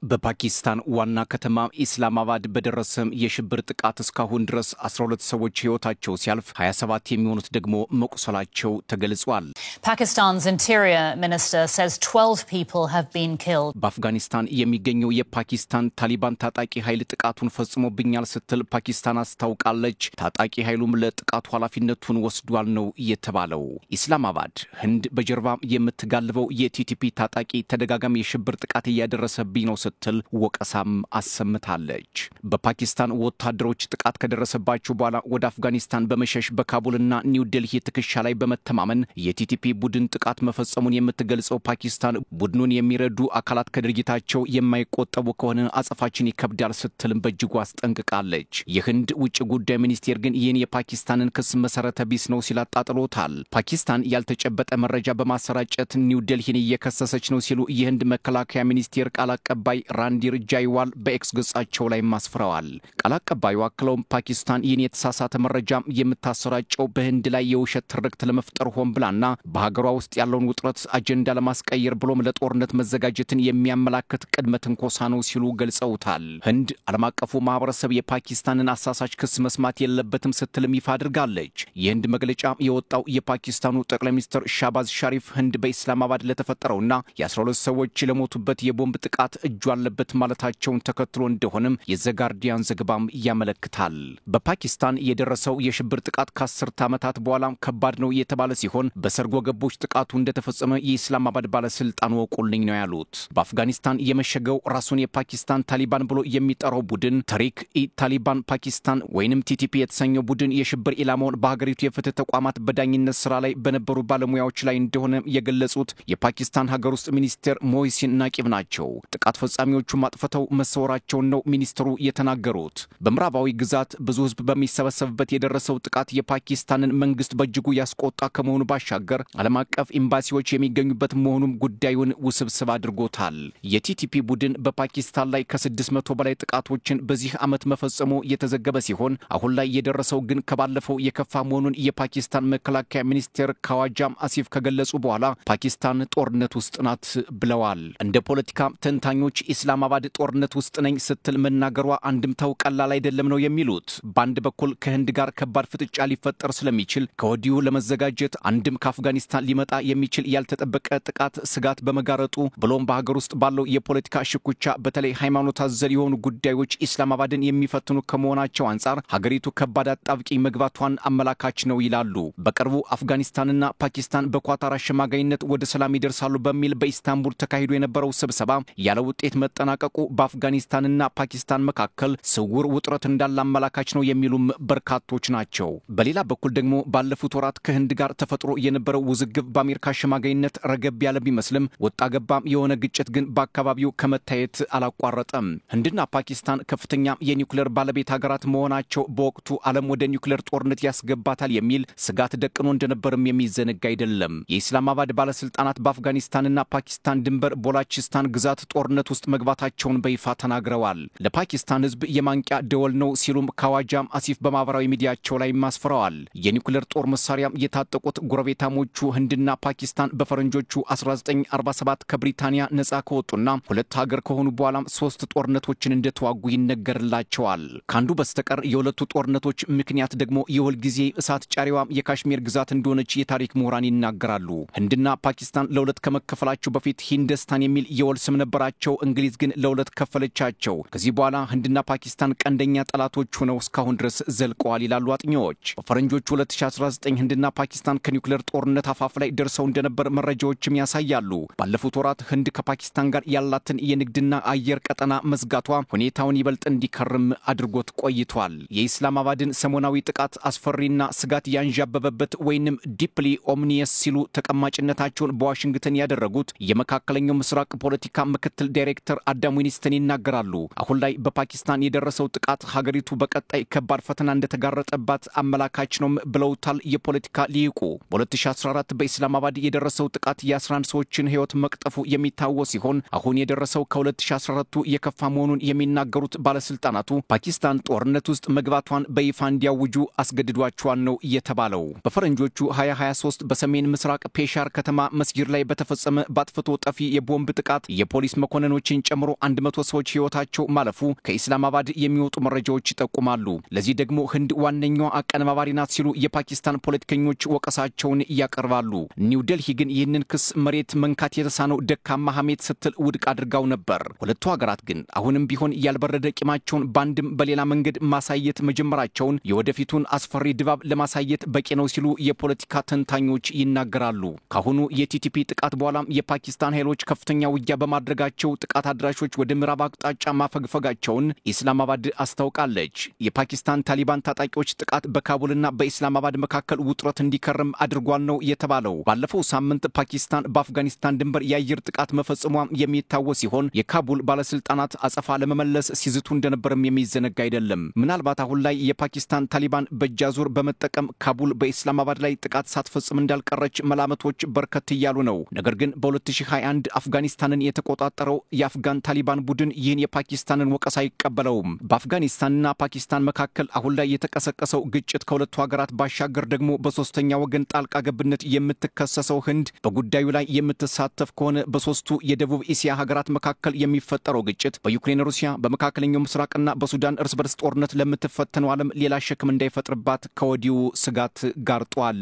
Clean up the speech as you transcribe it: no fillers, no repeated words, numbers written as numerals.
በፓኪስታን ዋና ከተማ ኢስላማባድ በደረሰም የሽብር ጥቃት እስካሁን ድረስ 12 ሰዎች ህይወታቸው ሲያልፍ 27 የሚሆኑት ደግሞ መቁሰላቸው ተገልጿል። Pakistan's interior minister says 12 people have been killed. በአፍጋኒስታን የሚገኘው የፓኪስታን ታሊባን ታጣቂ ኃይል ጥቃቱን ፈጽሞብኛል ስትል ፓኪስታን አስታውቃለች። ታጣቂ ኃይሉም ለጥቃቱ ኃላፊነቱን ወስዷል ነው የተባለው። ኢስላማባድ ህንድ በጀርባ የምትጋልበው የቲቲፒ ታጣቂ ተደጋጋሚ የሽብር ጥቃት እያደረሰብኝ ነው ስትል ወቀሳም አሰምታለች። በፓኪስታን ወታደሮች ጥቃት ከደረሰባቸው በኋላ ወደ አፍጋኒስታን በመሸሽ በካቡልና ኒው ዴልሂ ትከሻ ላይ በመተማመን የቲቲፒ ቡድን ጥቃት መፈጸሙን የምትገልጸው ፓኪስታን ቡድኑን የሚረዱ አካላት ከድርጊታቸው የማይቆጠቡ ከሆነ አጸፋችን ይከብዳል ስትል በእጅጉ አስጠንቅቃለች። የህንድ ውጭ ጉዳይ ሚኒስቴር ግን ይህን የፓኪስታንን ክስ መሰረተ ቢስ ነው ሲል አጣጥሎታል። ፓኪስታን ያልተጨበጠ መረጃ በማሰራጨት ኒው ዴልሂን እየከሰሰች ነው ሲሉ የህንድ መከላከያ ሚኒስቴር ቃል አቀባይ ራንዲር ጃይዋል በኤክስ ገጻቸው ላይ ማስፈራዋል። ቃል አቀባዩ አክለውም ፓኪስታን ይህን የተሳሳተ መረጃ የምታሰራጨው በህንድ ላይ የውሸት ትርክት ለመፍጠር ሆን ብላና በሀገሯ ውስጥ ያለውን ውጥረት አጀንዳ ለማስቀየር ብሎም ለጦርነት መዘጋጀትን የሚያመላክት ቅድመ ትንኮሳ ነው ሲሉ ገልጸውታል። ህንድ ዓለም አቀፉ ማህበረሰብ የፓኪስታንን አሳሳች ክስ መስማት የለበትም ስትልም ይፋ አድርጋለች። የህንድ መግለጫ የወጣው የፓኪስታኑ ጠቅላይ ሚኒስትር ሻባዝ ሻሪፍ ህንድ በኢስላማባድ ለተፈጠረውና የ12 ሰዎች ለሞቱበት የቦምብ ጥቃት እጁ አለበት ማለታቸውን ተከትሎ እንደሆነም የዘጋርዲያን ዘገባም ያመለክታል። በፓኪስታን የደረሰው የሽብር ጥቃት ከ10 ዓመታት በኋላ ከባድ ነው የተባለ ሲሆን በሰርጎ ገቦች ጥቃቱ እንደተፈጸመ የኢስላማባድ ባለስልጣን ወቁልኝ ነው ያሉት። በአፍጋኒስታን የመሸገው ራሱን የፓኪስታን ታሊባን ብሎ የሚጠራው ቡድን ታሪክ ታሊባን ፓኪስታን ወይንም ቲቲፒ የተሰኘው ቡድን የሽብር ኢላማውን በሀገሪቱ የፍትህ ተቋማት በዳኝነት ስራ ላይ በነበሩ ባለሙያዎች ላይ እንደሆነ የገለጹት የፓኪስታን ሀገር ውስጥ ሚኒስቴር ሞይሲን ናቂብ ናቸው። ጥቃት ፈጻሚዎቹ ማጥፈተው መሰወራቸውን ነው ሚኒስትሩ የተናገሩት። በምዕራባዊ ግዛት ብዙ ህዝብ በሚሰበሰብበት የደረሰው ጥቃት የፓኪስታንን መንግስት በእጅጉ ያስቆጣ ከመሆኑ ባሻገር ዓለም አቀፍ ኤምባሲዎች የሚገኙበት መሆኑም ጉዳዩን ውስብስብ አድርጎታል። የቲቲፒ ቡድን በፓኪስታን ላይ ከ600 በላይ ጥቃቶችን በዚህ ዓመት መፈጸሙ የተዘገበ ሲሆን አሁን ላይ የደረሰው ግን ከባለፈው የከፋ መሆኑን የፓኪስታን መከላከያ ሚኒስቴር ካዋጃም አሲፍ ከገለጹ በኋላ ፓኪስታን ጦርነት ውስጥ ናት ብለዋል። እንደ ፖለቲካ ተንታኞች ኢስላማባድ ጦርነት ውስጥ ነኝ ስትል መናገሯ አንድምታው ቀላል አይደለም ነው የሚሉት። በአንድ በኩል ከህንድ ጋር ከባድ ፍጥጫ ሊፈጠር ስለሚችል ከወዲሁ ለመዘጋጀት አንድም ከአፍጋኒስታን ሊመጣ የሚችል ያልተጠበቀ ጥቃት ስጋት በመጋረጡ ብሎም በሀገር ውስጥ ባለው የፖለቲካ ሽኩቻ በተለይ ሃይማኖት አዘል የሆኑ ጉዳዮች ኢስላማባድን የሚፈትኑ ከመሆናቸው አንጻር ሀገሪቱ ከባድ አጣብቂኝ መግባቷን አመላካች ነው ይላሉ። በቅርቡ አፍጋኒስታንና ፓኪስታን በኳታር አሸማጋይነት ወደ ሰላም ይደርሳሉ በሚል በኢስታንቡል ተካሂዶ የነበረው ስብሰባ ያለ ውጤት መጠናቀቁ በአፍጋኒስታንና ፓኪስታን መካከል ስውር ውጥረት እንዳለ አመላካች ነው የሚሉም በርካቶች ናቸው። በሌላ በኩል ደግሞ ባለፉት ወራት ከህንድ ጋር ተፈጥሮ የነበረው ውዝግብ በአሜሪካ አሸማጋይነት ረገብ ያለ ቢመስልም ወጣ ገባም የሆነ ግጭት ግን በአካባቢው ከመታየት አላቋረጠም። ህንድና ፓኪስታን ከፍተኛ የኒውክሌር ባለቤት ሀገራት መሆናቸው በወቅቱ ዓለም ወደ ኒውክሌር ጦርነት ያስገባታል የሚል ስጋት ደቅኖ እንደነበርም የሚዘነጋ አይደለም። የኢስላማባድ ባለስልጣናት በአፍጋኒስታንና ፓኪስታን ድንበር ቦላቺስታን ግዛት ጦርነት ውስጥ መግባታቸውን በይፋ ተናግረዋል። ለፓኪስታን ህዝብ የማንቂያ ደወል ነው ሲሉም ካዋጃም አሲፍ በማህበራዊ ሚዲያቸው ላይ ማስፈራዋል። የኒውክሌር ጦር መሳሪያ የታጠቁት ጎረቤታሞቹ ህንድና ፓኪስታን በፈረንጆቹ 1947 ከብሪታንያ ነጻ ከወጡና ሁለት ሀገር ከሆኑ በኋላ 3 ጦርነቶችን እንደተዋጉ ይነገርላቸዋል። ካንዱ በስተቀር የሁለቱ ጦርነቶች ምክንያት ደግሞ የሁል ጊዜ እሳት ጫሪዋ የካሽሚር ግዛት እንደሆነች የታሪክ ምሁራን ይናገራሉ። ህንድና ፓኪስታን ለሁለት ከመከፈላቸው በፊት ሂንደስታን የሚል የወል ስም ነበራቸው። እንግሊዝ ግን ለሁለት ከፈለቻቸው። ከዚህ በኋላ ህንድና ፓኪስታን ቀንደኛ ጠላቶች ሆነው እስካሁን ድረስ ዘልቀዋል ይላሉ አጥኚዎች። በፈረንጆቹ 2019 ህንድና ፓኪስታን ከኒውክሌር ጦርነት አፋፍ ላይ ደርሰው እንደነበር መረጃዎችም ያሳያሉ። ባለፉት ወራት ህንድ ከፓኪስታን ጋር ያላትን የንግድና አየር ቀጠና መዝጋቷ ሁኔታውን ይበልጥ እንዲከርም አድርጎት ቆይቷል። የኢስላማባድን ሰሞናዊ ጥቃት አስፈሪና ስጋት ያንዣበበበት ወይንም ዲፕሊ ኦምኒየስ ሲሉ ተቀማጭነታቸውን በዋሽንግተን ያደረጉት የመካከለኛው ምስራቅ ፖለቲካ ምክትል ዳይሬክተር አዳም ዊንስተን ይናገራሉ። አሁን ላይ በፓኪስታን የደረሰው ጥቃት ሀገሪቱ በቀጣይ ከባድ ፈተና እንደተጋረጠባት አመላካች ነው ብለውታል የፖለቲካ ሊቁ። በ2014 በኢስላማባድ የደረሰው ጥቃት የ11 ሰዎችን ህይወት መቅጠፉ የሚታወስ ሲሆን አሁን የደረሰው ከ2014 የከፋ መሆኑን የሚናገሩት ባለስልጣናቱ ፓኪስታን ጦርነት ውስጥ መግባቷን በይፋ እንዲያውጁ አስገድዷቸዋል ነው የተባለው። በፈረንጆቹ 2023 በሰሜን ምስራቅ ፔሻር ከተማ መስጊድ ላይ በተፈጸመ ባጥፍቶ ጠፊ የቦምብ ጥቃት የፖሊስ መኮንኖችን ዲጂታሎጂን ጨምሮ 100 ሰዎች ህይወታቸው ማለፉ ከኢስላማባድ የሚወጡ መረጃዎች ይጠቁማሉ። ለዚህ ደግሞ ህንድ ዋነኛዋ አቀነባባሪ ናት ሲሉ የፓኪስታን ፖለቲከኞች ወቀሳቸውን ያቀርባሉ። ኒው ዴልሂ ግን ይህንን ክስ መሬት መንካት የተሳነው ደካማ ሐሜት ስትል ውድቅ አድርጋው ነበር። ሁለቱ ሀገራት ግን አሁንም ቢሆን ያልበረደ ቂማቸውን ባንድም በሌላ መንገድ ማሳየት መጀመራቸውን የወደፊቱን አስፈሪ ድባብ ለማሳየት በቂ ነው ሲሉ የፖለቲካ ተንታኞች ይናገራሉ። ካሁኑ የቲቲፒ ጥቃት በኋላም የፓኪስታን ኃይሎች ከፍተኛ ውጊያ በማድረጋቸው ጥቃት አድራሾች ወደ ምዕራብ አቅጣጫ ማፈግፈጋቸውን ኢስላማባድ አስታውቃለች። የፓኪስታን ታሊባን ታጣቂዎች ጥቃት በካቡልና በኢስላማባድ መካከል ውጥረት እንዲከርም አድርጓል ነው የተባለው። ባለፈው ሳምንት ፓኪስታን በአፍጋኒስታን ድንበር የአየር ጥቃት መፈጸሟም የሚታወስ ሲሆን የካቡል ባለስልጣናት አጸፋ ለመመለስ ሲዝቱ እንደነበርም የሚዘነጋ አይደለም። ምናልባት አሁን ላይ የፓኪስታን ታሊባን በእጃዙር በመጠቀም ካቡል በኢስላማባድ ላይ ጥቃት ሳትፈጽም እንዳልቀረች መላመቶች በርከት እያሉ ነው። ነገር ግን በ2021 አፍጋኒስታንን የተቆጣጠረው የአፍጋን ታሊባን ቡድን ይህን የፓኪስታንን ወቀሳ አይቀበለውም። በአፍጋኒስታንና ፓኪስታን መካከል አሁን ላይ የተቀሰቀሰው ግጭት ከሁለቱ ሀገራት ባሻገር ደግሞ በሶስተኛ ወገን ጣልቃ ገብነት የምትከሰሰው ህንድ በጉዳዩ ላይ የምትሳተፍ ከሆነ በሶስቱ የደቡብ እስያ ሀገራት መካከል የሚፈጠረው ግጭት በዩክሬን፣ ሩሲያ፣ በመካከለኛው ምስራቅና በሱዳን እርስ በርስ ጦርነት ለምትፈተነው ዓለም ሌላ ሸክም እንዳይፈጥርባት ከወዲሁ ስጋት ጋርጧል።